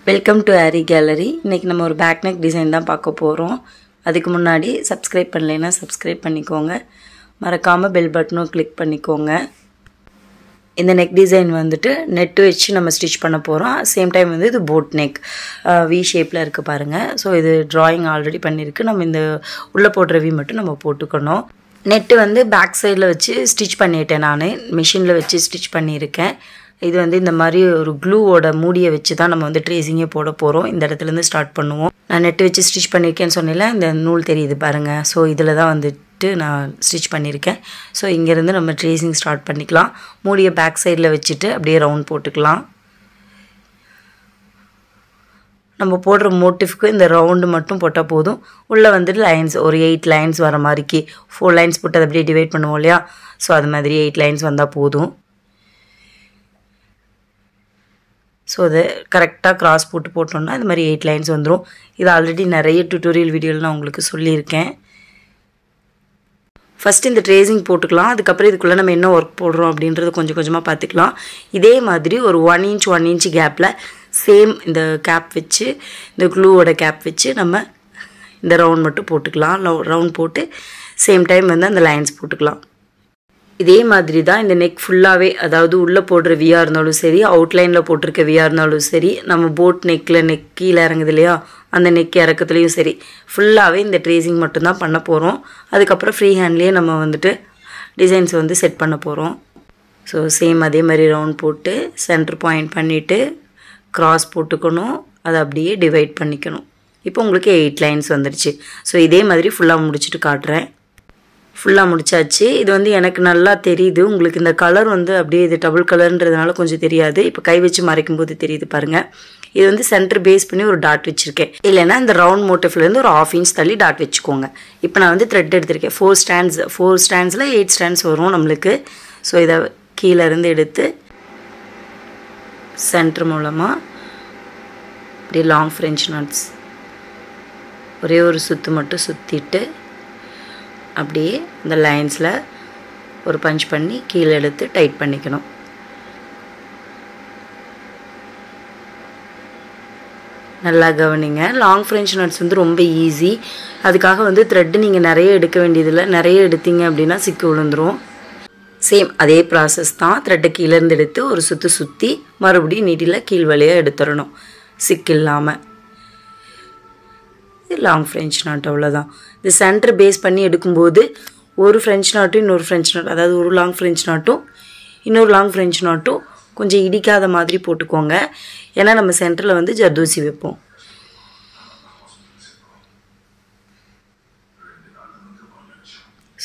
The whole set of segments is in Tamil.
Welcome to aari gallery. இன்றைக்கி நம்ம ஒரு பேக் நெக் டிசைன் தான் பார்க்க போகிறோம். அதுக்கு முன்னாடி சப்ஸ்கிரைப் பண்ணலைன்னா சப்ஸ்கிரைப் பண்ணிக்கோங்க, மறக்காமல் பெல் பட்டனும் கிளிக் பண்ணிக்கோங்க. இந்த நெக் டிசைன் வந்துட்டு நெட்டு வச்சு நம்ம ஸ்டிச் பண்ண போகிறோம். சேம் டைம் வந்து இது போட் நெக் வி ஷேப்பில் இருக்குது பாருங்கள். ஸோ இது ட்ராயிங் ஆல்ரெடி பண்ணியிருக்கு. நம்ம இந்த உள்ளே போடுற வி மட்டும் நம்ம போட்டுக்கணும். நெட்டு வந்து பேக் சைடில் வச்சு ஸ்டிச் பண்ணிட்டேன். நான் மிஷினில் வச்சு ஸ்டிச் பண்ணியிருக்கேன். இது வந்து இந்த மாதிரி ஒரு க்ளூவோட மூடியை வச்சு தான் நம்ம வந்து ட்ரேசிங்கே போட போகிறோம். இந்த இடத்துலேருந்து ஸ்டார்ட் பண்ணுவோம். நான் நெட்டு வச்சு ஸ்டிச் பண்ணியிருக்கேன்னு சொன்னேன்ல, இந்த நூல் தெரியுது பாருங்கள். ஸோ இதில் தான் வந்துட்டு நான் ஸ்டிச் பண்ணியிருக்கேன். ஸோ இங்கேருந்து நம்ம ட்ரேசிங் ஸ்டார்ட் பண்ணிக்கலாம். மூடியை பேக் சைடில் வச்சுட்டு அப்படியே ரவுண்ட் போட்டுக்கலாம். நம்ம போடுற மோட்டிஃப்க்கு இந்த ரவுண்டு மட்டும் போட்டால் போதும். உள்ளே வந்துட்டு லைன்ஸ் ஒரு 8 லைன்ஸ் வர மாதிரிக்கு 4 லைன்ஸ் போட்டு அதை அப்படியே டிவைட் பண்ணுவோம் இல்லையா. ஸோ அது மாதிரி 8 லைன்ஸ் வந்தால் போதும். ஸோ அதை கரெக்டாக கிராஸ் போட்டோம்னா இது மாதிரி 8 லைன்ஸ் வந்துடும். இது ஆல்ரெடி நிறைய டியூட்டோரியல் வீடியோவில் நான் உங்களுக்கு சொல்லியிருக்கேன். ஃபஸ்ட்டு இந்த ட்ரேசிங் போட்டுக்கலாம். அதுக்கப்புறம் இதுக்குள்ளே நம்ம என்ன ஒர்க் போடுறோம் அப்படின்றது கொஞ்சம் கொஞ்சமாக பார்த்துக்கலாம். இதே மாதிரி ஒரு 1 இன்ச் 1 இன்ச் கேப்பில் சேம் இந்த கேப் வச்சு, இந்த க்ளூவோட கேப் வச்சு நம்ம இந்த ரவுண்ட் மட்டும் போட்டுக்கலாம். ரவுண்ட் போட்டு சேம் டைம் வந்து அந்த லைன்ஸ் போட்டுக்கலாம். இதே மாதிரி தான் இந்த நெக் ஃபுல்லாகவே, அதாவது உள்ளே போடுற வியாக இருந்தாலும் சரி, அவுட்லைனில் போட்டிருக்க வியாக இருந்தாலும் சரி, நம்ம போட் நெக்கில் நெக் கீழே இறங்குது இல்லையா, அந்த நெக் இறக்கத்துலேயும் சரி, ஃபுல்லாகவே இந்த ட்ரேசிங் மட்டும்தான் பண்ண போகிறோம். அதுக்கப்புறம் ஃப்ரீ ஹேண்ட்லேயே நம்ம வந்துட்டு டிசைன்ஸ் வந்து செட் பண்ண போகிறோம். ஸோ சேம் அதே மாதிரி ரவுண்ட் போட்டு சென்டர் பாயிண்ட் பண்ணிவிட்டு கிராஸ் போட்டுக்கணும். அதை அப்படியே டிவைட் பண்ணிக்கணும். இப்போ உங்களுக்கு 8 லைன்ஸ் வந்துடுச்சு. ஸோ இதே மாதிரி ஃபுல்லாக முடிச்சுட்டு காட்டுறேன். ஃபுல்லாக முடிச்சாச்சு. இது வந்து எனக்கு நல்லா தெரியுது. உங்களுக்கு இந்த கலர் வந்து அப்படியே இது டபுள் கலர்ன்றதுனால கொஞ்சம் தெரியாது. இப்போ கை வச்சு மறைக்கும் போது தெரியுது பாருங்கள். இது வந்து சென்டர் பேஸ் பண்ணி ஒரு டாட் வச்சுருக்கேன். இல்லைன்னா இந்த ரவுண்ட் மோட்டிஃப்லேருந்து ஒரு 1/2 இன்ச் தள்ளி டாட் வச்சுக்கோங்க. இப்போ நான் வந்து த்ரெட் எடுத்திருக்கேன். 4 ஸ்டாண்ட்ஸில் 8 ஸ்டாண்ட்ஸ் வரும் நம்மளுக்கு. ஸோ இதை கீழேருந்து எடுத்து சென்டர் மூலமாக அப்படியே லாங் ஃப்ரெஞ்ச் நாட்ஸ் ஒரே ஒரு சுற்று மட்டும் சுற்றிட்டு அப்படியே இந்த லைன்ஸில் ஒரு பஞ்ச் பண்ணி கீழே எடுத்து டைட் பண்ணிக்கணும். நல்லா கவனிங்க. லாங் ஃப்ரெஞ்ச் நாட்ஸ் வந்து ரொம்ப ஈஸி. அதுக்காக வந்து த்ரெட்டு நீங்கள் நிறைய எடுக்க வேண்டியதில்லை. நிறைய எடுத்தீங்க அப்படின்னா சிக்கு விழுந்துடும். சேம் அதே ப்ராசஸ் தான். த்ரெட்டை கீழேருந்து எடுத்து ஒரு சுற்றி மறுபடியும் நீட்டில் கீழ் வழியாக எடுத்துடணும், சிக்கு இல்லாமல். லாங் ஃப்ரெஞ்ச் நாட் அவ்வளோதான். இது சென்டர் பேஸ் பண்ணி எடுக்கும்போது ஒரு ஃப்ரெஞ்ச் நாட்டும் இன்னொரு ஃப்ரெஞ்ச் நாட், அதாவது ஒரு லாங் ஃப்ரெஞ்ச் நாட்டும் இன்னொரு லாங் ஃப்ரெஞ்ச் நாட்டும் கொஞ்சம் இடிக்காத மாதிரி போட்டுக்கோங்க. ஏன்னா நம்ம சென்டரில் வந்து ஜர்தோசி வைப்போம்.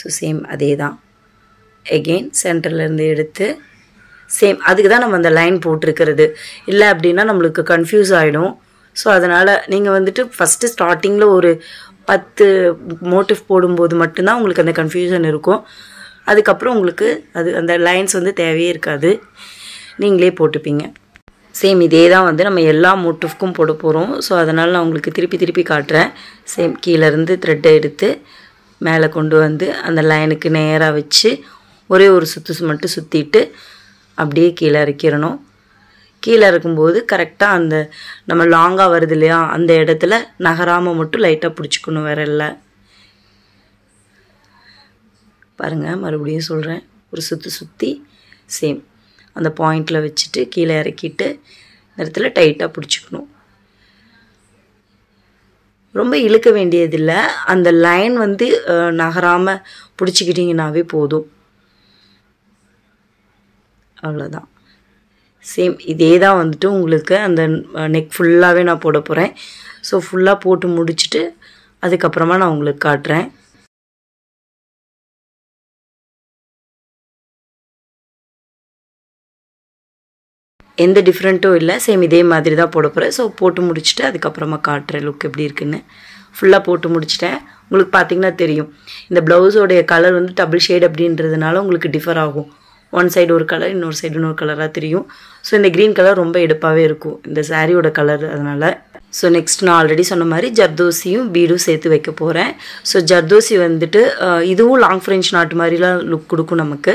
ஸோ சேம் அதே தான். எகெயின் சென்டர்லேருந்து எடுத்து சேம் அதுக்கு தான் நம்ம அந்த லைன் போட்டிருக்கிறது. இல்லை அப்படின்னா நம்மளுக்கு கன்ஃபியூஸ் ஆகிடும். ஸோ அதனால் நீங்கள் வந்துட்டு ஃபஸ்ட்டு ஸ்டார்டிங்கில் ஒரு 10 மோட்டிவ் போடும்போது மட்டும்தான் உங்களுக்கு அந்த கன்ஃபியூஷன் இருக்கும். அதுக்கப்புறம் உங்களுக்கு அந்த லைன்ஸ் வந்து தேவையே இருக்காது, நீங்களே போட்டுப்பீங்க. சேம் இதே தான் வந்து நம்ம எல்லா மோட்டிவ்க்கும் போட போகிறோம். ஸோ அதனால் நான் உங்களுக்கு திருப்பி காட்டுறேன். சேம் கீழேருந்து த்ரெட்டை எடுத்து மேலே கொண்டு வந்து அந்த லைனுக்கு நேராக வச்சு ஒரே ஒரு சுற்று மட்டும் சுற்றிட்டு அப்படியே கீழே இறக்கிடணும். கீழே இருக்கும்போது கரெக்டாக அந்த நம்ம லாங்காக வருது இல்லையா, அந்த இடத்துல நகராமல் மட்டும் லைட்டாக பிடிச்சிக்கணும், வேற இல்லை. பாருங்கள், மறுபடியும் சொல்கிறேன். ஒரு சுற்றி சேம் அந்த பாயிண்டில் வச்சுட்டு கீழே இறக்கிட்டு இந்த இடத்துல டைட்டாக பிடிச்சிக்கணும். ரொம்ப இழுக்க வேண்டியதில்லை. அந்த லைன் வந்து நகராமல் பிடிச்சிக்கிட்டிங்கனாவே போதும். அவ்வளோதான். சேம் இதே தான் வந்துட்டு உங்களுக்கு அந்த நெக் ஃபுல்லாகவே நான் போட போகிறேன். ஸோ ஃபுல்லாக போட்டு முடிச்சுட்டு அதுக்கப்புறமா நான் உங்களுக்கு காட்டுறேன். எந்த டிஃப்ரெண்ட்டும் இல்லை. சேம் இதே மாதிரி தான் போட போகிறேன். ஸோ போட்டு முடிச்சுட்டு அதுக்கப்புறமா காட்டுறேன் லுக் எப்படி இருக்குன்னு. ஃபுல்லாக போட்டு முடிச்சிட்டேன். உங்களுக்கு பார்த்திங்கன்னா தெரியும், இந்த ப்ளவுஸோடைய கலர் வந்து டபுள் ஷேட் அப்படின்றதுனால உங்களுக்கு டிஃபர் ஆகும். ஒன் சைடு ஒரு கலர், இன்னொரு சைடு இன்னொரு கலராக தெரியும். ஸோ இந்த க்ரீன் கலர் ரொம்ப எடுப்பாகவே இருக்கும் இந்த சாரியோட கலர். அதனால் ஸோ நெக்ஸ்ட் நான் ஆல்ரெடி சொன்ன மாதிரி ஜர்தோசியும் பீடும் சேர்த்து வைக்க போகிறேன். ஸோ ஜர்தோசி வந்துட்டு இதுவும் லாங் ஃப்ரெஞ்ச் நாட்டு மாதிரிலாம் லுக் கொடுக்கும் நமக்கு.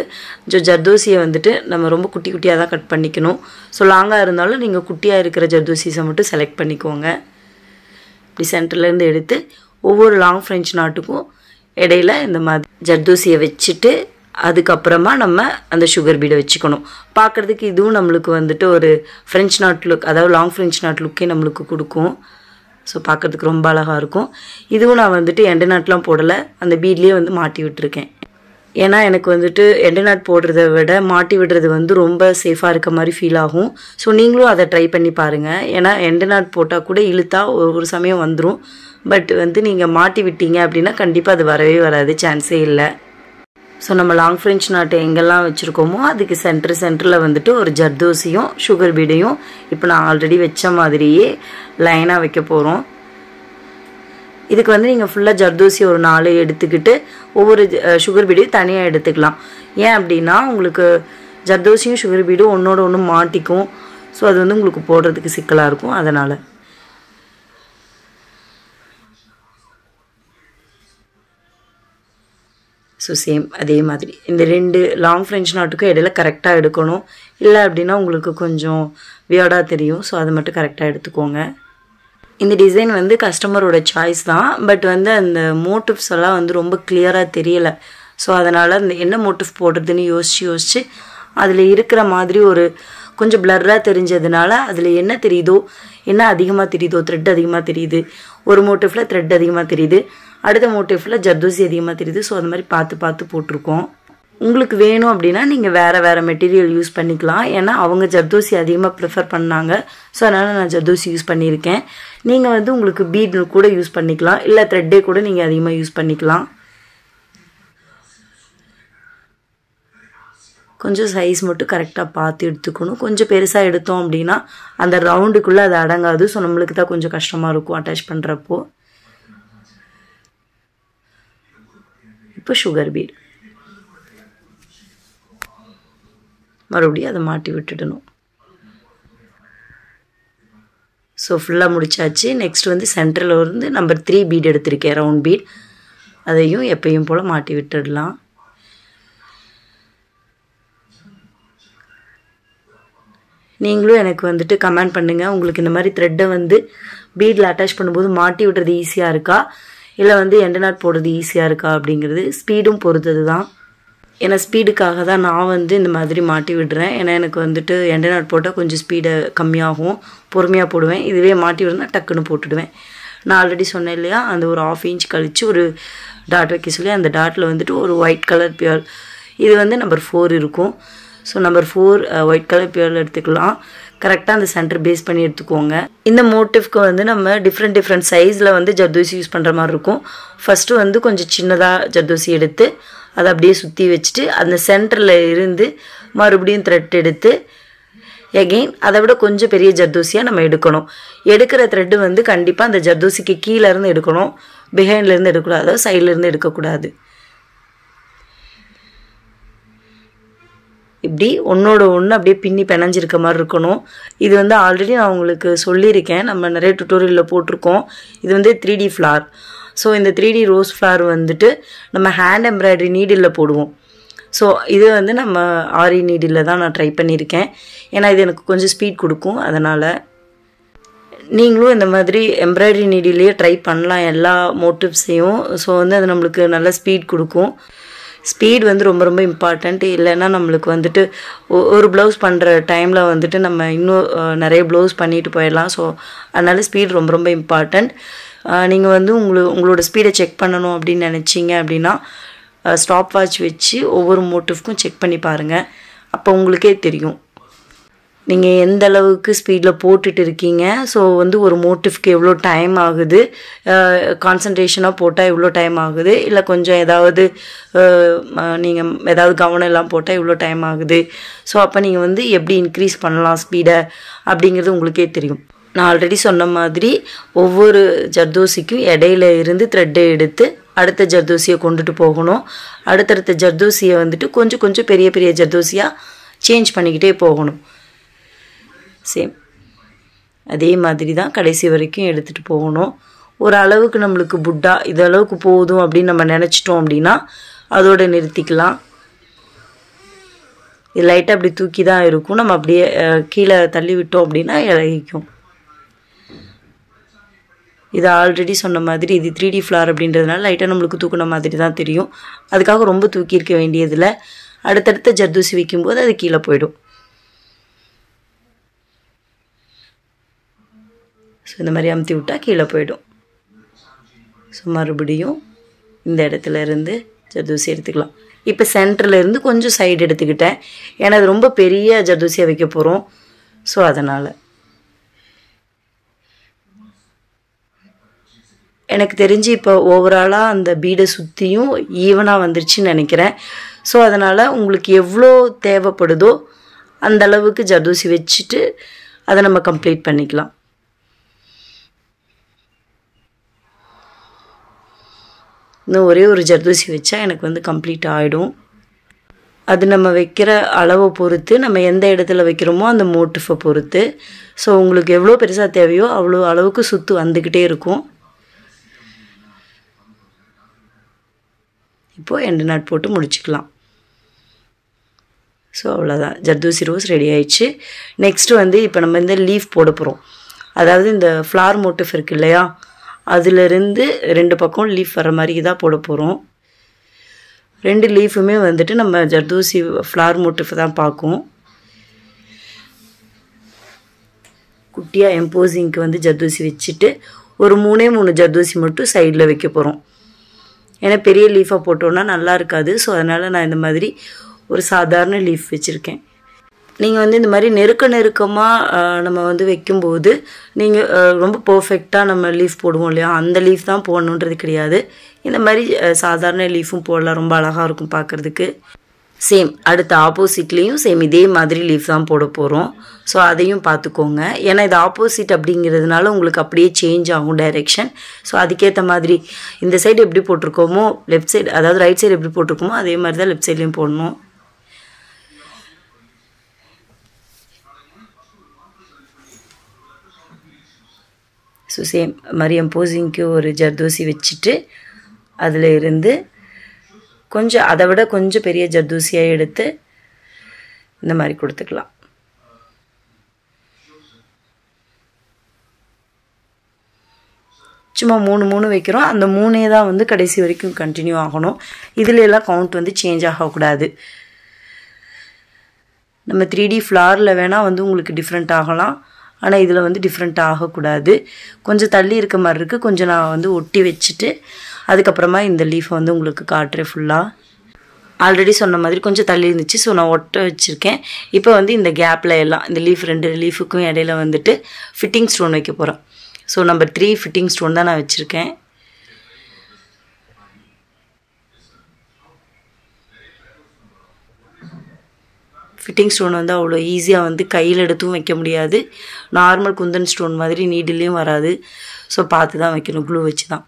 ஜர்தோசியை வந்துட்டு நம்ம ரொம்ப குட்டி குட்டியாக தான் கட் பண்ணிக்கணும். ஸோ லாங்காக இருந்தாலும் நீங்கள் குட்டியாக இருக்கிற ஜர்தோசிஸை மட்டும் செலக்ட் பண்ணிக்கோங்க. இப்படி சென்டர்லேருந்து எடுத்து ஒவ்வொரு லாங் ஃப்ரெஞ்ச் நாட்டுக்கும் இடையில இந்த மாதிரி ஜர்தோசியை வச்சுட்டு அதுக்கப்புறமா நம்ம அந்த சுகர் பீடை வச்சுக்கணும். பார்க்குறதுக்கு இதுவும் நம்மளுக்கு வந்துட்டு ஒரு ஃப்ரெஞ்ச் நாட் லுக், அதாவது லாங் ஃப்ரெஞ்ச் நாட் லுக்கே நம்மளுக்கு கொடுக்கும். ஸோ பார்க்குறதுக்கு ரொம்ப அழகாக இருக்கும். இதுவும் நான் வந்துட்டு எண்டை நாட்லாம் போடலை, அந்த பீட்லேயே வந்து மாட்டி விட்டுருக்கேன். ஏன்னா எனக்கு வந்துட்டு எண்டை நாட் போடுறத விட மாட்டி விடுறது வந்து ரொம்ப சேஃபாக இருக்க மாதிரி ஃபீல் ஆகும். ஸோ நீங்களும் அதை ட்ரை பண்ணி பாருங்கள். ஏன்னா எண்டை நாட் போட்டால் கூட இழுத்தா ஒரு சமயம் வந்துடும். பட் வந்து நீங்கள் மாட்டி விட்டீங்க அப்படின்னா கண்டிப்பாக அது வரவே வராது, சான்ஸே இல்லை. ஸோ நம்ம லாங் ஃப்ரெஞ்ச் நாட்டு எங்கெல்லாம் வச்சுருக்கோமோ அதுக்கு சென்டரில் வந்துட்டு ஒரு ஜர்தோசியும் சுகர் பீடையும் இப்போ நான் ஆல்ரெடி வச்ச மாதிரியே லைனாக வைக்க போகிறோம். இதுக்கு வந்து நீங்கள் ஃபுல்லாக ஜர்தோசி ஒரு 4 எடுத்துக்கிட்டு ஒவ்வொரு சுகர் பீடையும் தனியாக எடுத்துக்கலாம். ஏன் அப்படின்னா உங்களுக்கு ஜர்தோசியும் சுகர் பீடும் ஒன்றோட ஒன்று மாட்டிக்கும். ஸோ அது வந்து உங்களுக்கு போடுறதுக்கு சிக்கலாக இருக்கும். அதனால் ஸோ சேம் அதே மாதிரி இந்த 2 லாங் ஃப்ரெஞ்ச் நாட்டுக்கும் இடையில கரெக்டாக எடுக்கணும். இல்லை அப்படின்னா உங்களுக்கு கொஞ்சம் வியர்டாக தெரியும். ஸோ அதை மட்டும் கரெக்டாக எடுத்துக்கோங்க. இந்த டிசைன் வந்து கஸ்டமரோட சாய்ஸ் தான். பட் வந்து அந்த மோட்டிவ்ஸ் எல்லாம் வந்து ரொம்ப கிளியராக தெரியலை. ஸோ அதனால் அந்த என்ன மோட்டிவ் போடுறதுன்னு யோசித்து அதில் இருக்கிற மாதிரி ஒரு கொஞ்சம் பிளர்ராக தெரிஞ்சதுனால அதில் என்ன தெரியுதோ, என்ன அதிகமாக தெரியுதோ, த்ரெட் அதிகமாக தெரியுது, ஒரு மோட்டிவில் த்ரெட் அதிகமாக தெரியுது, அடுத்த மோட்டிவில் ஜர்தோசி அதிகமாக தெரியுது. ஸோ அந்த மாதிரி பார்த்து போட்டிருக்கோம். உங்களுக்கு வேணும் அப்படின்னா நீங்கள் வேறு மெட்டீரியல் யூஸ் பண்ணிக்கலாம். ஏன்னா அவங்க ஜர்தோசி அதிகமாக ப்ரிஃபர் பண்ணாங்க. ஸோ அதனால் நான் ஜர்தோசி யூஸ் பண்ணியிருக்கேன். நீங்கள் வந்து உங்களுக்கு பீட் கூட யூஸ் பண்ணிக்கலாம், இல்லை த்ரெட்டே கூட நீங்கள் அதிகமாக யூஸ் பண்ணிக்கலாம். கொஞ்சம் சைஸ் மட்டும் கரெக்டாக பார்த்து எடுத்துக்கணும். கொஞ்சம் பெருசாக எடுத்தோம் அப்படின்னா அந்த ரவுண்டுக்குள்ளே அது அடங்காது. ஸோ நம்மளுக்கு தான் கொஞ்சம் கஷ்டமாக இருக்கும் அட்டாச் பண்ணுறப்போ. இப்போ சுகர் பீட் மறுபடியும் அதை மாட்டி விட்டுடணும். ஸோ ஃபுல்லாக முடிச்சாச்சு. நெக்ஸ்ட் வந்து சென்டரில் வந்து நம்பர் 3 பீட் எடுத்திருக்கேன், ரவுண்ட் பீட். அதையும் எப்பயும் போல் மாட்டி விட்டுடலாம். நீங்களும் எனக்கு வந்துட்டு கமெண்ட் பண்ணுங்கள், உங்களுக்கு இந்த மாதிரி த்ரெட்டை வந்து பீடில் அட்டாச் பண்ணும்போது மாட்டி விடுறது ஈஸியாக இருக்கா, இல்லை வந்து எண்டை நாட் போடுறது ஈஸியாக இருக்கா அப்படிங்கிறது. ஸ்பீடும் பொறுத்தது தான். ஏன்னா ஸ்பீடுக்காக தான் நான் வந்து இந்த மாதிரி மாட்டி விடுறேன். ஏன்னா எனக்கு வந்துட்டு எண்டை நாட் போட்டால் கொஞ்சம் ஸ்பீடை கம்மியாகும், பொறுமையாக போடுவேன். இதுவே மாட்டி விடுனா டக்குன்னு போட்டுடுவேன். நான் ஆல்ரெடி சொன்னேன் இல்லையா, அந்த ஒரு 1/2 இன்ச் கழித்து ஒரு டாட் வைக்க சொல்லி அந்த டாட்டில் வந்துட்டு ஒரு ஒயிட் கலர் பியர், இது வந்து நம்பர் 4 இருக்கும். ஸோ நம்பர் 4 ஒயிட் கலர் பியரில் எடுத்துக்கலாம். கரெக்டாக அந்த சென்டர் பேஸ் பண்ணி எடுத்துக்கோங்க. இந்த மோட்டிவ்க்கு வந்து நம்ம டிஃப்ரெண்ட் சைஸில் வந்து ஜர்தோசி யூஸ் பண்ணுற மாதிரி இருக்கும். ஃபஸ்ட்டு வந்து கொஞ்சம் சின்னதாக ஜர்தோசி எடுத்து அதை அப்படியே சுற்றி வச்சுட்டு அந்த சென்டரில் இருந்து மறுபடியும் த்ரெட் எடுத்து எகெயின் அதை விட கொஞ்சம் பெரிய ஜர்தோசியாக நம்ம எடுக்கணும். எடுக்கிற த்ரெட்டு வந்து கண்டிப்பாக அந்த ஜர்தோசிக்கு கீழேருந்து எடுக்கணும், பிஹைண்ட்லேருந்து எடுக்கக்கூடாது, அதாவது சைட்லேருந்து எடுக்கக்கூடாது. இப்படி ஒன்றோட ஒன்று அப்படியே பின்னி பிணைஞ்சிருக்க மாதிரி இருக்கணும். இது வந்து ஆல்ரெடி நான் உங்களுக்கு சொல்லியிருக்கேன், நம்ம நிறைய டுட்டோரியலில் போட்டிருக்கோம். இது வந்து 3D ஃப்ளார். ஸோ இந்த 3D ரோஸ் ஃப்ளார் வந்துட்டு நம்ம ஹேண்ட் எம்ப்ராய்டரி நீடில் போடுவோம். ஸோ இது வந்து நம்ம ஆரி நீடில் தான் நான் ட்ரை பண்ணியிருக்கேன். ஏன்னா இது எனக்கு கொஞ்சம் ஸ்பீட் கொடுக்கும். அதனால் நீங்களும் இந்த மாதிரி எம்ப்ராய்டரி நீடிலேயே ட்ரை பண்ணலாம் எல்லா மோட்டிவ்ஸையும். ஸோ வந்து அது நம்மளுக்கு நல்ல ஸ்பீட் கொடுக்கும். ஸ்பீட் வந்து ரொம்ப இம்பார்ட்டண்ட். இல்லைன்னா நம்மளுக்கு வந்துட்டு ஒரு ப்ளவுஸ் பண்ணுற டைமில் வந்துட்டு நம்ம இன்னும் நிறைய ப்ளவுஸ் பண்ணிட்டு போயிடலாம். ஸோ அதனால் ஸ்பீட் ரொம்ப இம்பார்ட்டண்ட். நீங்கள் வந்து உங்களோட ஸ்பீடை செக் பண்ணணும் அப்படின்னு நினச்சிங்க அப்படின்னா ஸ்டாப் வாட்ச் வச்சு ஒவ்வொரு மோட்டிவ்க்கும் செக் பண்ணி பாருங்கள். அப்போ உங்களுக்கே தெரியும் நீங்கள் எந்த அளவுக்கு ஸ்பீடில் போட்டுட்டு இருக்கீங்க. ஸோ வந்து ஒரு மோட்டிவ்க்கு எவ்வளோ டைம் ஆகுது, கான்சன்ட்ரேஷனாக போட்டால் எவ்வளோ டைம் ஆகுது, இல்லை கொஞ்சம் ஏதாவது நீங்கள் ஏதாவது கவனம் எல்லாம் போட்டால் எவ்வளோ டைம் ஆகுது. ஸோ அப்போ நீங்கள் வந்து எப்படி இன்க்ரீஸ் பண்ணலாம் ஸ்பீடை அப்படிங்கிறது உங்களுக்கே தெரியும். நான் ஆல்ரெடி சொன்ன மாதிரி ஒவ்வொரு ஜர்தோசிக்கும் இடையில இருந்து த்ரெட்டை எடுத்து அடுத்த ஜர்தோசியை கொண்டுட்டு போகணும். அடுத்தடுத்த ஜர்தோசியை வந்துட்டு கொஞ்சம் பெரிய ஜர்தோசியாக சேஞ்ச் பண்ணிக்கிட்டே போகணும். சேம் அதே மாதிரி தான் கடைசி வரைக்கும் எடுத்துகிட்டு போகணும். ஒரு அளவுக்கு நம்மளுக்கு புட்டா இது அளவுக்கு போதும் அப்படின்னு நம்ம நினச்சிட்டோம் அப்படின்னா அதோடு நிறுத்திக்கலாம். இது லைட்டாக அப்படி தூக்கி தான் இருக்கும். நம்ம அப்படியே கீழே தள்ளி விட்டோம் அப்படின்னா இறங்கிக்கும். இது ஆல்ரெடி சொன்ன மாதிரி இது 3D ஃப்ளார் அப்படின்றதுனால லைட்டாக நம்மளுக்கு தூக்குன மாதிரி தான் தெரியும். அதுக்காக ரொம்ப தூக்கியிருக்க வேண்டியதில்லை. அடுத்தடுத்த ஜர்தோசி வைக்கும்போது அது கீழே போயிடும். ஸோ இந்த மாதிரி அமுத்தி விட்டால் கீழே போயிடும். ஸோ மறுபடியும் இந்த இடத்துல இருந்து ஜர்தோசி எடுத்துக்கலாம். இப்போ சென்டரில் இருந்து கொஞ்சம் சைடு எடுத்துக்கிட்டேன். ஏன்னா அது ரொம்ப பெரிய ஜர்தோசியாக வைக்க போகிறோம். ஸோ அதனால் எனக்கு தெரிஞ்சு இப்போ ஓவராலாக அந்த பீடை சுற்றியும் ஈவனாக வந்துருச்சுன்னு நினைக்கிறேன். ஸோ அதனால் உங்களுக்கு எவ்வளோ தேவைப்படுதோ அந்த அளவுக்கு ஜர்தோசி வச்சுட்டு அதை நம்ம கம்ப்ளீட் பண்ணிக்கலாம். இன்னும் ஒரே ஒரு ஜர்தோசி வச்சா எனக்கு வந்து கம்ப்ளீட் ஆகிடும். அது நம்ம வைக்கிற அளவை பொறுத்து, நம்ம எந்த இடத்துல வைக்கிறோமோ அந்த மோட்டிஃபை பொறுத்து. ஸோ உங்களுக்கு எவ்வளோ பெருசாக தேவையோ அவ்வளோ அளவுக்கு சுற்று வந்துக்கிட்டே இருக்கும். இப்போது எண்டு நாட் போட்டு முடிச்சுக்கலாம். ஸோ அவ்வளோதான், ஜர்தோசி ரோஸ் ரெடி ஆயிடுச்சு. நெக்ஸ்ட்டு வந்து இப்போ நம்ம இந்த லீஃப் போட போகிறோம். அதாவது இந்த ஃப்ளார் மோட்டிஃப் இருக்குது இல்லையா, அதிலிருந்து 2 பக்கம் லீஃப் வர மாதிரி தான் போட போகிறோம். 2 லீஃபுமே வந்துட்டு நம்ம ஜர்தோசி ஃப்ளார் மோட்டிஃப் தான் பார்க்கும். குட்டியாக எம்போசிங்க்கு வந்து ஜர்தோசி வச்சுட்டு ஒரு 3 ஜர்தோசி மட்டும் சைடில் வைக்க போகிறோம். ஏன்னா பெரிய லீஃபாக போட்டோன்னா நல்லா இருக்காது. ஸோ அதனால் நான் இந்த மாதிரி ஒரு சாதாரண லீஃப் வச்சுருக்கேன். நீங்கள் வந்து இந்த மாதிரி நெருக்கமாக நம்ம வந்து வைக்கும்போது நீங்கள் ரொம்ப பர்ஃபெக்டாக நம்ம லீஃப் போடுவோம் இல்லையா, அந்த லீஃப் தான் போடணுன்றது கிடையாது. இந்த மாதிரி சாதாரண லீஃபும் போடலாம், ரொம்ப அழகாக இருக்கும் பார்க்குறதுக்கு. சேம் அடுத்த ஆப்போசிட்லேயும் சேம் இதே மாதிரி லீஃப் தான் போட போகிறோம். ஸோ அதையும் பார்த்துக்கோங்க. ஏன்னா இது ஆப்போசிட் அப்படிங்கிறதுனால உங்களுக்கு அப்படியே சேஞ்ச் ஆகும் டைரெக்ஷன். ஸோ அதுக்கேற்ற மாதிரி இந்த சைடு எப்படி போட்டிருக்கோமோ லெஃப்ட் சைடு, அதாவது ரைட் சைடு எப்படி போட்டிருக்கோமோ அதே மாதிரி தான் லெஃப்ட் சைட்லேயும் போடணும். ஸோ சேம் மாதிரி எம்போசிங்க்கு ஒரு ஜர்தோசி வச்சுட்டு அதில் இருந்து கொஞ்சம் அதை விட கொஞ்சம் பெரிய ஜர்தோசியாக எடுத்து இந்த மாதிரி கொடுத்துக்கலாம். சும்மா 3 வைக்கிறோம். அந்த 3 தான் வந்து கடைசி வரைக்கும் கண்டினியூ ஆகணும். இதில் எல்லாம் கவுண்ட் வந்து சேஞ்ச் ஆகக்கூடாது. நம்ம 3D ஃப்ளாரில் வேணால் வந்து உங்களுக்கு டிஃப்ரெண்ட் ஆகலாம். ஆனால் இதில் வந்து டிஃப்ரெண்ட் ஆகக்கூடாது. கொஞ்சம் தள்ளி இருக்க மாதிரி இருக்குது. கொஞ்சம் நான் வந்து ஒட்டி வச்சுட்டு அதுக்கப்புறமா இந்த லீஃபை வந்து உங்களுக்கு காட்டுறேன் ஃபுல்லாக. ஆல்ரெடி சொன்ன மாதிரி கொஞ்சம் தள்ளி இருந்துச்சு. ஸோ நான் ஒட்ட வச்சுருக்கேன். இப்போ வந்து இந்த கேப்பில் எல்லாம் இந்த லீஃப் 2 லீஃபுக்கும் இடையில வந்துட்டு ஃபிட்டிங் ஸ்டோன் வைக்க போகிறேன். ஸோ நம்பர் 3 ஃபிட்டிங் ஸ்டோன் தான் நான் வச்சுருக்கேன். ஃபிட்டிங் ஸ்டோன் வந்து அவ்வளோ ஈஸியாக வந்து கையில் எடுத்தும் வைக்க முடியாது. நார்மல் குந்தன் ஸ்டோன் மாதிரி நீடிலையும் வராது. ஸோ பார்த்து தான் வைக்கணும், க்ளூ வச்சு தான்.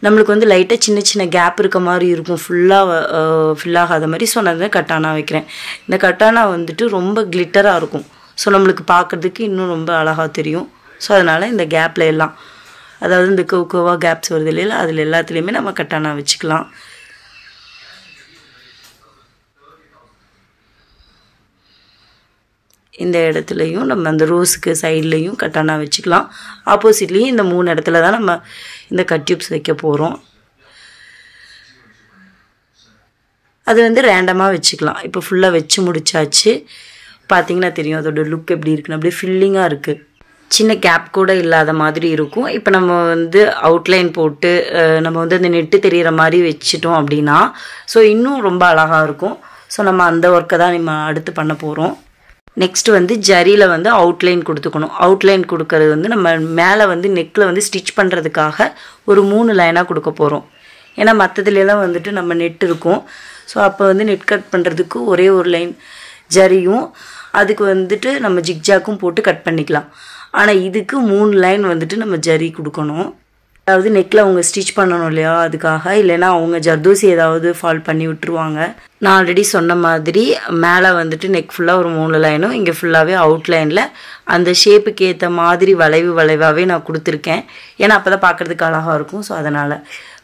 நம்மளுக்கு வந்து லைட்டாக சின்ன கேப் இருக்க மாதிரி இருக்கும், ஃபுல்லாக ஃபில் ஆகாத மாதிரி. ஸோ நான் தான் கட்டானா வைக்கிறேன். இந்த கட்டானா வந்துட்டு ரொம்ப கிளிட்டராக இருக்கும். ஸோ நம்மளுக்கு பார்க்குறதுக்கு இன்னும் ரொம்ப அழகாக தெரியும். ஸோ அதனால் இந்த கேப்பில் எல்லாம், அதாவது இந்த கோவா கேப்ஸ் வருது இல்லையா, அதில் எல்லாத்துலேயுமே நம்ம கட்டானா வச்சுக்கலாம். இந்த இடத்துலையும் நம்ம அந்த ரோஸுக்கு சைட்லேயும் கட்டானா வச்சுக்கலாம். ஆப்போசிட்லேயும் இந்த 3 இடத்துல தான் நம்ம இந்த கட் டியூப்ஸ் வைக்க போகிறோம். அது வந்து ரேண்டமாக வச்சுக்கலாம். இப்போ ஃபுல்லாக வச்சு முடிச்சாச்சு. பார்த்திங்கன்னா தெரியும் அதோட லுக் எப்படி இருக்குன்னு. அப்படியே ஃபில்லிங்காக இருக்குது. சின்ன கேப் கூட இல்லாத மாதிரி இருக்கும். இப்போ நம்ம வந்து அவுட்லைன் போட்டு நம்ம வந்து அந்த நெட்டு தெரிகிற மாதிரி வச்சிட்டோம் அப்படின்னா ஸோ இன்னும் ரொம்ப அழகாக இருக்கும். ஸோ நம்ம அந்த ஒர்க்கை தான் நம்ம அடுத்து பண்ண போகிறோம். நெக்ஸ்ட்டு வந்து ஜரியில் வந்து அவுட்லைன் கொடுத்துக்கணும். அவுட்லைன் கொடுக்கறது வந்து நம்ம மேலே வந்து நெக்கில் வந்து ஸ்டிச் பண்ணுறதுக்காக ஒரு 3 லைனாக கொடுக்க போகிறோம். ஏன்னா மற்றதுலாம் வந்துட்டு நம்ம நெட் இருக்கும். ஸோ அப்போ வந்து நெட் கட் பண்ணுறதுக்கு ஒரே ஒரு லைன் ஜரியும் அதுக்கு வந்துட்டு நம்ம ஜிக்ஜாக்கும் போட்டு கட் பண்ணிக்கலாம். ஆனால் இதுக்கு 3 லைன் வந்துட்டு நம்ம ஜரி கொடுக்கணும். அதாவது நெக்கில் அவங்க ஸ்டிச் பண்ணணும் இல்லையா, அதுக்காக. இல்லைன்னா அவங்க ஜர்தோசி ஏதாவது ஃபால் பண்ணி விட்டுருவாங்க. நான் ஆல்ரெடி சொன்ன மாதிரி மேலே வந்துட்டு நெக் ஃபுல்லாக ஒரு 3 லைனும், இங்கே ஃபுல்லாகவே அவுட்லைனில் அந்த ஷேப்புக்கு ஏற்ற மாதிரி வளைவாகவே நான் கொடுத்துருக்கேன். ஏன்னா அப்போ தான் பார்க்குறதுக்கு அழகாக இருக்கும். ஸோ அதனால்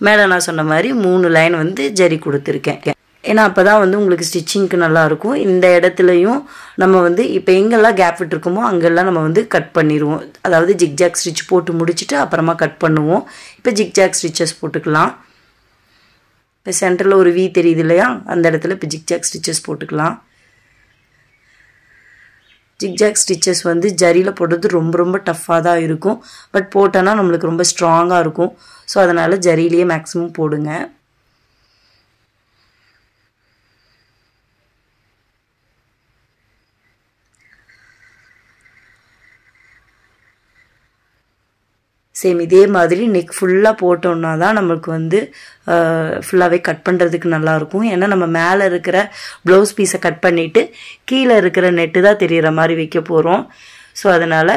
மேலே நான் சொன்ன மாதிரி 3 லைன் வந்து ஜரி கொடுத்துருக்கேன். ஏன்னா அப்போ தான் வந்து உங்களுக்கு ஸ்டிச்சிங்க்கு நல்லாயிருக்கும். இந்த இடத்துலையும் நம்ம வந்து இப்போ எங்கெல்லாம் கேப் விட்டுருக்கோமோ அங்கெல்லாம் நம்ம வந்து கட் பண்ணிடுவோம். அதாவது ஜிக்ஜாக் ஸ்டிச் போட்டு முடிச்சுட்டு அப்புறமா கட் பண்ணுவோம். இப்போ ஜிக்ஜாக் ஸ்டிச்சஸ் போட்டுக்கலாம். இப்போ சென்டரில் ஒரு வி தெரியுது இல்லையா, அந்த இடத்துல இப்போ ஜிக்ஜாக் ஸ்டிச்சஸ் போட்டுக்கலாம். ஜிக்ஜாக் ஸ்டிச்சஸ் வந்து ஜரியில் போடுறது ரொம்ப ரொம்ப டஃப்பாக தான் இருக்கும். பட் போட்டோன்னா நம்மளுக்கு ரொம்ப ஸ்ட்ராங்காக இருக்கும். ஸோ அதனால் ஜரியிலேயே மேக்ஸிமம் போடுங்க. சேம் இதே மாதிரி நெக் ஃபுல்லாக போட்டோன்னா தான் நம்மளுக்கு வந்து ஃபுல்லாகவே கட் பண்ணுறதுக்கு நல்லாயிருக்கும். ஏன்னா நம்ம மேலே இருக்கிற ப்ளவுஸ் பீஸை கட் பண்ணிவிட்டு கீழே இருக்கிற நெட்டு தான் தெரிகிற மாதிரி வைக்க போகிறோம். ஸோ அதனால்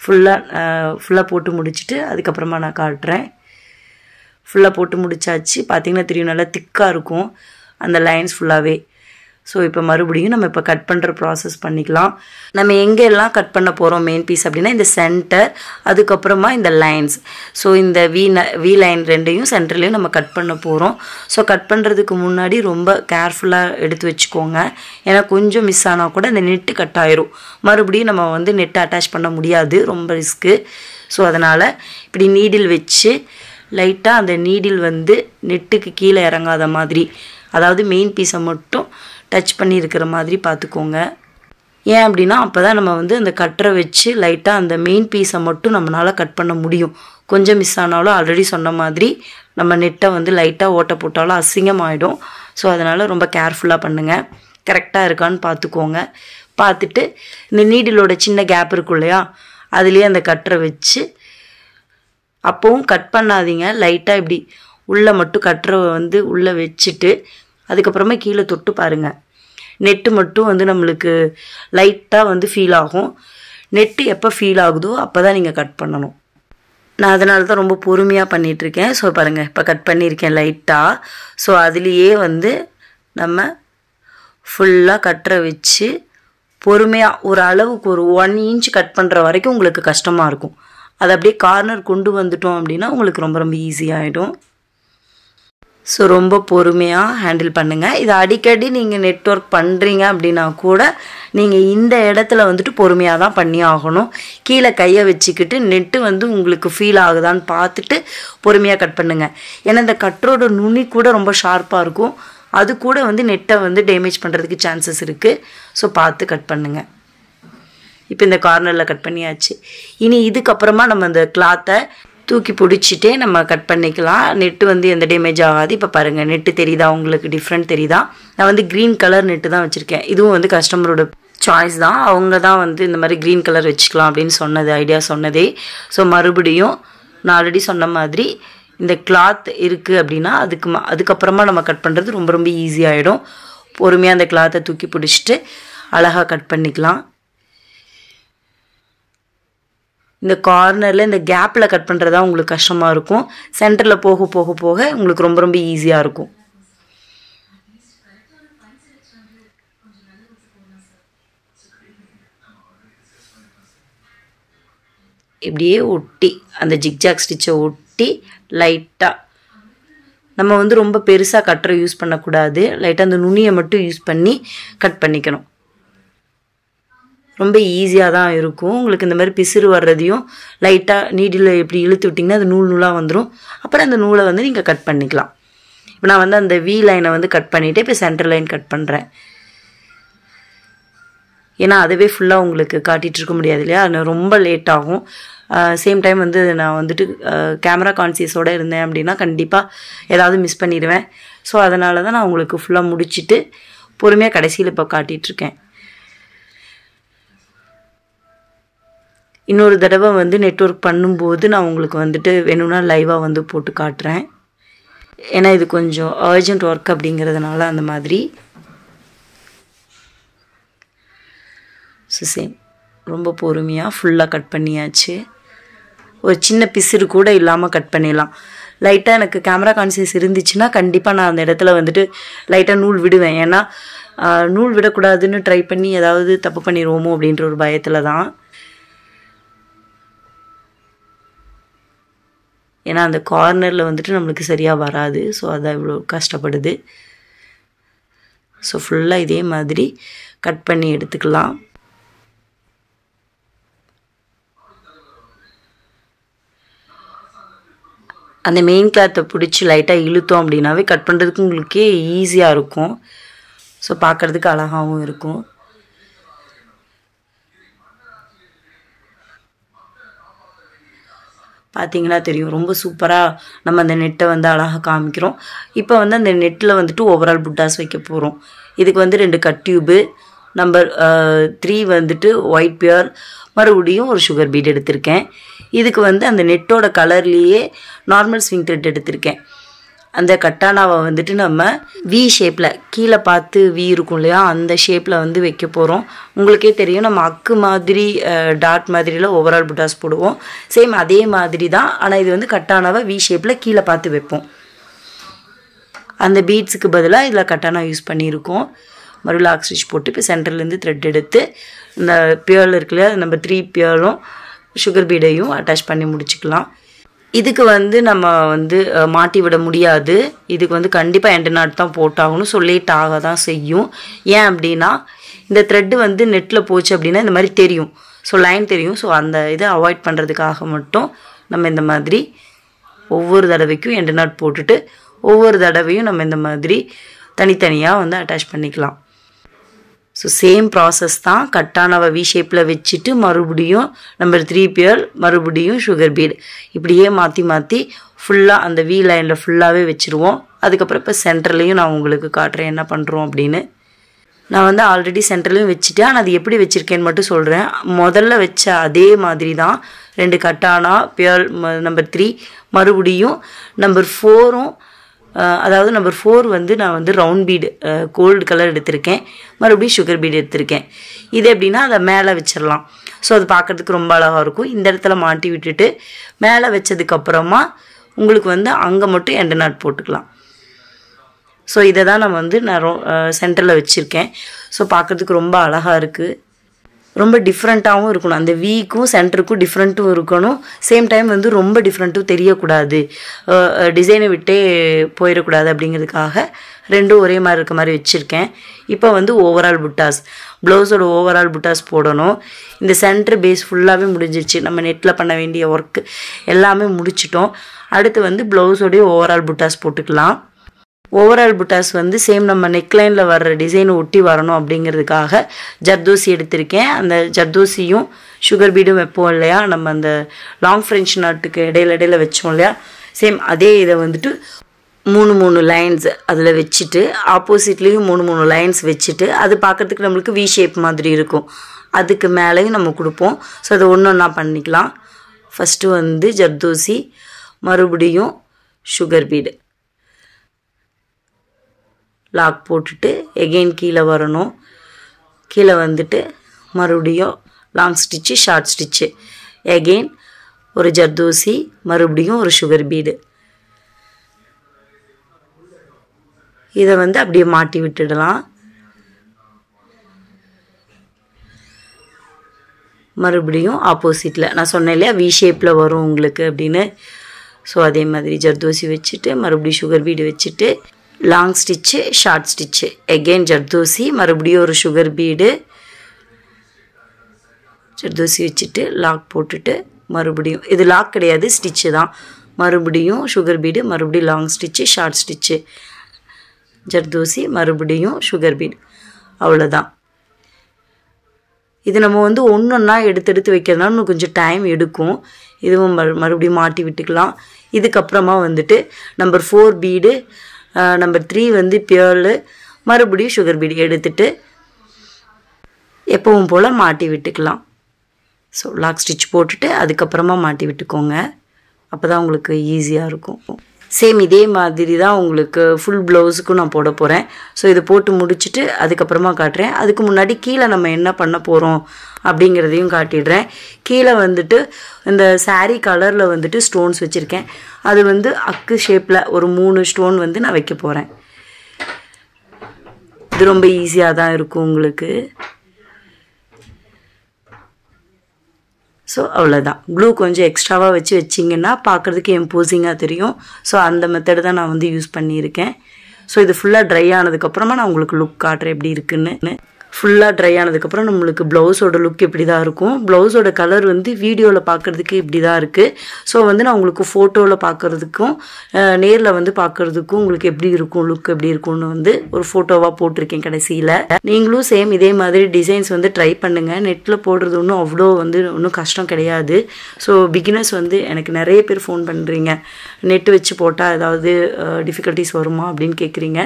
ஃபுல்லாக போட்டு முடிச்சுட்டு அதுக்கப்புறமா நான் காட்டுறேன். ஃபுல்லாக போட்டு முடிச்சாச்சு. பார்த்திங்கன்னா தெரியும், நல்லா திக்காக இருக்கும் அந்த லைன்ஸ் ஃபுல்லாகவே. ஸோ இப்போ மறுபடியும் நம்ம இப்போ கட் பண்ணுற ப்ராசஸ் பண்ணிக்கலாம். நம்ம எங்கெல்லாம் கட் பண்ண போகிறோம் மெயின் பீஸ் அப்படின்னா இந்த சென்டர், அதுக்கப்புறமா இந்த லைன்ஸ். ஸோ இந்த வி லைன் ரெண்டையும் சென்டர்லேயும் நம்ம கட் பண்ண போகிறோம். ஸோ கட் பண்ணுறதுக்கு முன்னாடி ரொம்ப கேர்ஃபுல்லாக எடுத்து வச்சுக்கோங்க. ஏன்னா கொஞ்சம் மிஸ் ஆனால் கூட இந்த நெட்டு கட் ஆயிரும். மறுபடியும் நம்ம வந்து நெட்டை அட்டாச் பண்ண முடியாது, ரொம்ப ரிஸ்க்கு. ஸோ அதனால் இப்படி நீடில் வச்சு லைட்டாக அந்த நீடில் வந்து நெட்டுக்கு கீழே இறங்காத மாதிரி, அதாவது மெயின் பீஸை மட்டும் டச் பண்ணி இருக்கிற மாதிரி பார்த்துக்கோங்க. ஏன் அப்படின்னா அப்போ தான் நம்ம வந்து அந்த கட்டரை வச்சு லைட்டாக அந்த மெயின் பீஸை மட்டும் நம்மளால் கட் பண்ண முடியும். கொஞ்சம் மிஸ் ஆனாலும் ஆல்ரெடி சொன்ன மாதிரி நம்ம நெட்டை வந்து லைட்டாக ஓட்ட போட்டாலும் அசிங்கமாகிடும். ஸோ அதனால் ரொம்ப கேர்ஃபுல்லாக பண்ணுங்கள். கரெக்டாக இருக்கான்னு பார்த்துக்கோங்க. பார்த்துட்டு இந்த நீடிலோட சின்ன கேப் இருக்கும் இல்லையா, அதுலேயே அந்த கட்டரை வச்சு அப்போவும் கட் பண்ணாதீங்க. லைட்டாக இப்படி உள்ளே மட்டும் கட்டரை வந்து உள்ளே வச்சுட்டு அதுக்கப்புறமா கீழே தொட்டு பாருங்கள். நெட்டு மட்டும் வந்து நம்மளுக்கு லைட்டாக வந்து ஃபீல் ஆகும். நெட்டு எப்போ ஃபீல் ஆகுதோ அப்போ தான் நீங்கள் கட் பண்ணணும். நான் அதனால தான் ரொம்ப பொறுமையாக பண்ணிகிட்ருக்கேன். ஸோ பாருங்கள், இப்போ கட் பண்ணியிருக்கேன் லைட்டாக. ஸோ அதுலேயே வந்து நம்ம ஃபுல்லாக கட்டரை வச்சு பொறுமையாக ஒரு அளவுக்கு ஒரு 1 இன்ச் கட் பண்ணுற வரைக்கும் உங்களுக்கு கஷ்டமாக இருக்கும். அதை அப்படியே கார்னர் கொண்டு வந்துட்டோம் அப்படின்னா உங்களுக்கு ரொம்ப ரொம்ப ஈஸியாகிடும். ஸோ ரொம்ப பொறுமையாக ஹேண்டில் பண்ணுங்கள். இதை அடிக்கடி நீங்கள் நெட்வொர்க் பண்ணுறீங்க அப்படின்னா கூட நீங்கள் இந்த இடத்துல வந்துட்டு பொறுமையாக தான் பண்ணி ஆகணும். கீழே கையை வச்சுக்கிட்டு நெட்டு வந்து உங்களுக்கு ஃபீல் ஆகுதான்னு பார்த்துட்டு பொறுமையாக கட் பண்ணுங்கள். ஏன்னா இந்த கட்டரோட நுனி கூட ரொம்ப ஷார்ப்பாக இருக்கும். அது கூட வந்து நெட்டை வந்து டேமேஜ் பண்ணுறதுக்கு சான்சஸ் இருக்குது. ஸோ பார்த்து கட் பண்ணுங்கள். இப்போ இந்த கார்னரில் கட் பண்ணியாச்சு. இனி இதுக்கப்புறமா நம்ம அந்த கிளாத்தை தூக்கி பிடிச்சிட்டே நம்ம கட் பண்ணிக்கலாம். நெட்டு வந்து எந்த டேமேஜ் ஆகாது. இப்போ பாருங்கள், நெட்டு தெரியுதா உங்களுக்கு? டிஃப்ரெண்ட் தெரியுதா? நான் வந்து க்ரீன் கலர் நெட்டு தான் வச்சுருக்கேன். இதுவும் வந்து கஸ்டமரோட சாய்ஸ் தான். அவங்க தான் வந்து இந்த மாதிரி க்ரீன் கலர் வச்சுக்கலாம் அப்படின்னு ஐடியா சொன்னதே. ஸோ மறுபடியும் நான் ஆல்ரெடி சொன்ன மாதிரி இந்த கிளாத் இருக்குது அப்படின்னா அதுக்கப்புறமா நம்ம கட் பண்ணுறது ரொம்ப ரொம்ப ஈஸியாகிடும். பொறுமையாக அந்த கிளாத்தை தூக்கி பிடிச்சிட்டு அழகாக கட் பண்ணிக்கலாம். இந்த கார்னரில் இந்த கேப்பில் கட் பண்ணுறது தான் உங்களுக்கு கஷ்டமாக இருக்கும். சென்டரில் போக போக போக உங்களுக்கு ரொம்ப ரொம்ப ஈஸியாக இருக்கும். இப்படியே ஒட்டி அந்த ஜிக்ஜாக் ஸ்டிச்சை ஒட்டி லைட்டாக நம்ம வந்து ரொம்ப பெருசாக கட்டரை யூஸ் பண்ணக்கூடாது. லைட்டாக அந்த நுனியை மட்டும் யூஸ் பண்ணி கட் பண்ணிக்கணும். ரொம்ப ஈஸியாக தான் இருக்கும். உங்களுக்கு இந்த மாதிரி பிசுறு வர்றதையும் லைட்டாக நீடில் இப்படி இழுத்து விட்டிங்கன்னா அது நூலாக வந்துடும். அப்புறம் அந்த நூலை வந்து நீங்கள் கட் பண்ணிக்கலாம். இப்போ நான் வந்து அந்த வி லைனை வந்து கட் பண்ணிவிட்டு இப்போ சென்டர் லைன் கட் பண்ணுறேன். ஏன்னா அதுவே ஃபுல்லாக உங்களுக்கு காட்டிகிட்டு இருக்க முடியாது இல்லையா, அது ரொம்ப லேட் ஆகும். சேம் டைம் வந்து நான் வந்துட்டு கேமரா கான்சியஸோடு இருந்தேன் அப்படின்னா கண்டிப்பாக ஏதாவது மிஸ் பண்ணிடுவேன். ஸோ அதனால தான் நான் உங்களுக்கு ஃபுல்லாக முடிச்சுட்டு பொறுமையாக கடைசியில் இப்போ காட்டிகிட்ருக்கேன். இன்னொரு தடவை வந்து நெட்வொர்க் பண்ணும்போது நான் உங்களுக்கு வந்துட்டு வேணும்னா லைவாக வந்து போட்டு காட்டுறேன். ஏன்னா இது கொஞ்சம் அர்ஜென்ட் ஒர்க் அப்படிங்கிறதுனால அந்த மாதிரி. ஸோ சேம் ரொம்ப பொறுமையாக ஃபுல்லாக கட் பண்ணியாச்சு. ஒரு சின்ன பிசிறு கூட இல்லாமல் கட் பண்ணிடலாம். லைட்டாக எனக்கு கேமரா கான்சியஸ் இருந்துச்சுன்னா கண்டிப்பாக நான் அந்த இடத்துல வந்துட்டு லைட்டாக நூல் விடுவேன். ஏன்னா நூல் விடக்கூடாதுன்னு ட்ரை பண்ணி ஏதாவது தப்பு பண்ணிடுவோமோ அப்படின்ற ஒரு பயத்தில் தான். ஏன்னா அந்த கார்னரில் வந்துட்டு நம்மளுக்கு சரியாக வராது. ஸோ அதான் இவ்வளோ கஷ்டப்படுது. ஸோ ஃபுல்லாக இதே மாதிரி கட் பண்ணி எடுத்துக்கலாம். அந்த மெயின் கிளாத்தை பிடிச்சி லைட்டாக இழுத்தோம் அப்படின்னாவே கட் பண்ணுறதுக்கு உங்களுக்கே ஈஸியாக இருக்கும். ஸோ பார்க்குறதுக்கு அழகாகவும் இருக்கும். பார்த்தீங்கன்னா தெரியும் ரொம்ப சூப்பராக நம்ம அந்த நெட்டை வந்து அழகாக காமிக்கிறோம். இப்போ வந்து அந்த நெட்டில் வந்துட்டு ஓவரால் புட்டாஸ் வைக்க போகிறோம். இதுக்கு வந்து 2 கட் டியூபு, நம்பர் 3 வந்துட்டு ஒயிட் பியர், மறுபடியும் ஒரு சுகர் பீட் எடுத்திருக்கேன். இதுக்கு வந்து அந்த நெட்டோட கலர்லேயே நார்மல் ஸ்விங் த்ரெட் எடுத்திருக்கேன். அந்த கட்டானாவை வந்துட்டு நம்ம வி ஷேப்பில் கீழே பார்த்து வி இருக்கும் இல்லையா, அந்த ஷேப்பில் வந்து வைக்க போகிறோம். உங்களுக்கே தெரியும் நம்ம அக்கு மாதிரி டாட் மாதிரிலாம் ஓவரால் புட்டாஸ் போடுவோம். சேம் அதே மாதிரி தான். ஆனால் இது வந்து கட்டானாவை வி ஷேப்பில் கீழே பார்த்து வைப்போம். அந்த பீட்ஸுக்கு பதிலாக இதில் கட்டானா யூஸ் பண்ணியிருக்கோம். மறுபடியும் லாக் ஸ்டிச் போட்டு இப்போ சென்டர்லேருந்து த்ரெட் எடுத்து இந்த பியர்ல் இருக்குல்லையா, நம்பர் 3 பியரும் சுகர் பீடையும் அட்டாச் பண்ணி முடிச்சுக்கலாம். இதுக்கு வந்து நம்ம வந்து மாட்டி விட முடியாது. இதுக்கு வந்து கண்டிப்பாக எண்ட் நாட் தான் போட்டாகணும். ஸோ லேட் ஆக தான் செய்யும். ஏன் அப்படின்னா இந்த த்ரெட்டு வந்து நெட்டில் போச்சு அப்படின்னா இந்த மாதிரி தெரியும். ஸோ லைன் தெரியும். ஸோ அந்த இதை அவாய்ட் பண்ணுறதுக்காக மட்டும் நம்ம இந்த மாதிரி ஒவ்வொரு தடவைக்கும் எண்ட் நாட் போட்டுட்டு ஒவ்வொரு தடவையும் நம்ம இந்த மாதிரி தனித்தனியாக வந்து அட்டாச் பண்ணிக்கலாம். ஸோ சேம் ப்ராசஸ் தான். கட்டானாவை வி ஷேப்பில் வச்சுட்டு மறுபடியும் நம்பர் 3 பியர், மறுபடியும் சுகர் பீட், இப்படியே மாற்றி மாற்றி ஃபுல்லாக அந்த வி லைனில் ஃபுல்லாகவே வச்சுருவோம். அதுக்கப்புறம் இப்போ சென்டர்லேயும் நான் உங்களுக்கு காட்டுறேன் என்ன பண்ணுறோம் அப்படின்னு. நான் வந்து ஆல்ரெடி சென்டர்லேயும் வச்சுட்டேன். ஆனால் அது எப்படி வச்சுருக்கேன்னு மட்டும் சொல்கிறேன். முதல்ல வச்ச அதே மாதிரி தான் 2 கட்டானா பியர், நம்பர் 3, மறுபடியும் நம்பர் 4ம், அதாவது நம்பர் 4 வந்து நான் வந்து ரவுண்ட் பீடு கோல்டு கலர் எடுத்திருக்கேன். மறுபடியும் சுகர் பீடு எடுத்திருக்கேன். இது எப்படின்னா அதை மேலே வச்சிடலாம். ஸோ அது பார்க்குறதுக்கு ரொம்ப அழகாக இருக்கும். இந்த இடத்துல மாட்டி விட்டுட்டு மேலே வச்சதுக்கப்புறமா உங்களுக்கு வந்து அங்கே மட்டும் எண்ட் நாட் போட்டுக்கலாம். ஸோ இதை தான் நான் வந்து சென்டரில் வச்சுருக்கேன். ஸோ பார்க்குறதுக்கு ரொம்ப அழகாக இருக்குது. ரொம்ப டிஃப்ரெண்ட்டாகவும் இருக்கணும். அந்த வீக்கும் சென்டருக்கும் டிஃப்ரெண்ட்டும் இருக்கணும். சேம் டைம் வந்து ரொம்ப டிஃப்ரெண்ட்டும் தெரியக்கூடாது, டிசைனை விட்டே போயிடக்கூடாது. அப்படிங்கிறதுக்காக ரெண்டும் ஒரே மாதிரி இருக்க மாதிரி வச்சுருக்கேன். இப்போ வந்து ஓவரால் புட்டாஸ், ப்ளவுஸோட ஓவரால் புட்டாஸ் போடணும். இந்த சென்டர் பேஸ் ஃபுல்லாகவே முடிஞ்சிருச்சு. நம்ம நெட்டில் பண்ண வேண்டிய ஒர்க்கு எல்லாமே முடிச்சிட்டோம். அடுத்து வந்து ப்ளவுஸோடைய ஓவரால் புட்டாஸ் போட்டுக்கலாம். ஓவரால் புட்டாஸ் வந்து சேம் நம்ம நெக்லைனில் வர்ற டிசைனை ஒட்டி வரணும் அப்படிங்கிறதுக்காக ஜர்தோசி எடுத்திருக்கேன். அந்த ஜர்தோசியும் சுகர் பீடும் வைப்போம் இல்லையா, நம்ம அந்த லாங் ஃப்ரெஞ்ச் நாட்டுக்கு இடையில வச்சோம் இல்லையா, சேம் அதே இதை வந்துட்டு 3 லைன்ஸ் அதில் வச்சுட்டு ஆப்போசிட்லேயும் 3 லைன்ஸ் வச்சுட்டு அது பார்க்குறதுக்கு நம்மளுக்கு வி ஷேப் மாதிரி இருக்கும். அதுக்கு மேலேயும் நம்ம கொடுப்போம். ஸோ அதை ஒன்று ஒன்றா பண்ணிக்கலாம். ஃபஸ்ட்டு வந்து ஜர்தோசி, மறுபடியும் சுகர் பீடு, லாக் போட்டுட்டு எகெயின் கீழே வரணும். கீழே வந்துட்டு மறுபடியும் long stitch, short stitch, again ஒரு ஜர்தோசி, மறுபடியும் ஒரு சுகர் பீடு. இதை வந்து அப்படியே மாட்டி விட்டுடலாம். மறுபடியும் ஆப்போசிட்டில் நான் சொன்னேன் இல்லையா வி ஷேப்பில் வரும் உங்களுக்கு அப்படின்னு. ஸோ அதே மாதிரி ஜர்தோசி வச்சுட்டு மறுபடியும் சுகர் பீடு வச்சுட்டு long stitch, short stitch, again zardozi, மறுபடியும் ஒரு சுகர் பீடு, ஜர்தோசி வச்சுட்டு லாக் போட்டுட்டு மறுபடியும், இது லாக் கிடையாது ஸ்டிச்சு தான், மறுபடியும் சுகர் பீடு, மறுபடியும் long stitch, short stitch, zardozi, மறுபடியும் சுகர் பீடு. அவ்வளோதான். இது நம்ம வந்து ஒன்றொன்னா எடுத்து வைக்கிறதுனால இன்னும் கொஞ்சம் டைம் எடுக்கும். இதுவும் மறுபடியும் மாட்டி விட்டுக்கலாம். இதுக்கப்புறமா வந்துட்டு நம்பர் 4 பீடு, நம்பர் 3 வந்து பியர்லு, மறுபடியும் சுகர் பீடு எடுத்துட்டு எப்பவும் போல் மாட்டி விட்டுக்கலாம். ஸோ லாக் ஸ்டிச் போட்டுட்டு அதுக்கப்புறமா மாட்டி விட்டுக்கோங்க. அப்போ தான் உங்களுக்கு ஈஸியாக இருக்கும். சேம் இதே மாதிரி தான் உங்களுக்கு ஃபுல் ப்ளவுஸுக்கும் நான் போட போகிறேன். ஸோ இது போட்டு முடிச்சுட்டு அதுக்கப்புறமா காட்டுறேன். அதுக்கு முன்னாடி கீழே நம்ம என்ன பண்ண போகிறோம் அப்படிங்கிறதையும் காட்டிடுறேன். கீழே வந்துட்டு இந்த சாரீ கலரில் வந்துட்டு ஸ்டோன்ஸ் வச்சுருக்கேன். அது வந்து அக்கு ஷேப்பில் ஒரு 3 ஸ்டோன் வந்து நான் வைக்க போகிறேன். இது ரொம்ப ஈஸியாக தான் இருக்கும் உங்களுக்கு. ஸோ அவ்வளோதான். க்ளூ கொஞ்சம் எக்ஸ்ட்ராவாக வச்சிங்கன்னா பார்க்குறதுக்கு இம்போசிங்காக தெரியும். ஸோ அந்த மெத்தடு தான் நான் வந்து யூஸ் பண்ணியிருக்கேன். ஸோ இது ஃபுல்லாக ட்ரை ஆனதுக்கப்புறமா நான் உங்களுக்கு லுக் காட்டுறேன் எப்படி இருக்குன்னு. ஃபுல்லாக ட்ரை ஆனதுக்கப்புறம் நம்மளுக்கு ப்ளவுஸோட லுக் இப்படி தான் இருக்கும். ப்ளவுஸோட கலர் வந்து வீடியோவில் பார்க்குறதுக்கு இப்படி தான் இருக்குது. ஸோ வந்து நான் உங்களுக்கு ஃபோட்டோவில் பார்க்குறதுக்கும் நேரில் வந்து பார்க்குறதுக்கும் உங்களுக்கு எப்படி இருக்கும் லுக் எப்படி இருக்கும்னு வந்து ஒரு ஃபோட்டோவாக போட்டிருக்கேன் கடைசியில். நீங்களும் சேம் இதே மாதிரி டிசைன்ஸ் வந்து ட்ரை பண்ணுங்கள். நெட்டில் போடுறது ஒன்றும் அவ்வளோ வந்து ஒன்றும் கஷ்டம் கிடையாது. ஸோ பிகினர்ஸ் வந்து எனக்கு நிறைய பேர் ஃபோன் பண்ணுறீங்க, நெட்டு வச்சு போட்டால் ஏதாவது டிஃபிகல்ட்டிஸ் வருமா அப்படின்னு கேட்குறீங்க.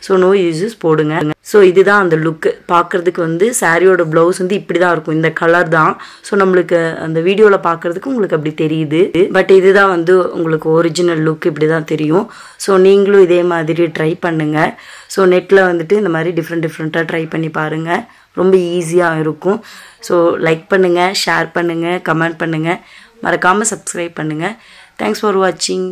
ஸோ நோ யூஸஸ் போடுங்க. ஸோ இதுதான் அந்த லுக்கு. பார்க்குறதுக்கு வந்து சாரியோட ப்ளவுஸ் வந்து இப்படி தான் இருக்கும். இந்த கலர் தான். ஸோ நம்மளுக்கு அந்த வீடியோவில் பார்க்குறதுக்கு உங்களுக்கு அப்படி தெரியுது. பட் இதுதான் வந்து உங்களுக்கு ஒரிஜினல் லுக் இப்படி தான் தெரியும். ஸோ நீங்களும் இதே மாதிரி ட்ரை பண்ணுங்கள். ஸோ நெட்டில் வந்துட்டு இந்த மாதிரி டிஃப்ரெண்ட்டாக ட்ரை பண்ணி பாருங்கள். ரொம்ப ஈஸியாக இருக்கும். ஸோ லைக் பண்ணுங்கள், ஷேர் பண்ணுங்கள், கமெண்ட் பண்ணுங்கள், மறக்காமல் சப்ஸ்கிரைப் பண்ணுங்கள். தேங்க்ஸ் ஃபார் வாட்சிங்.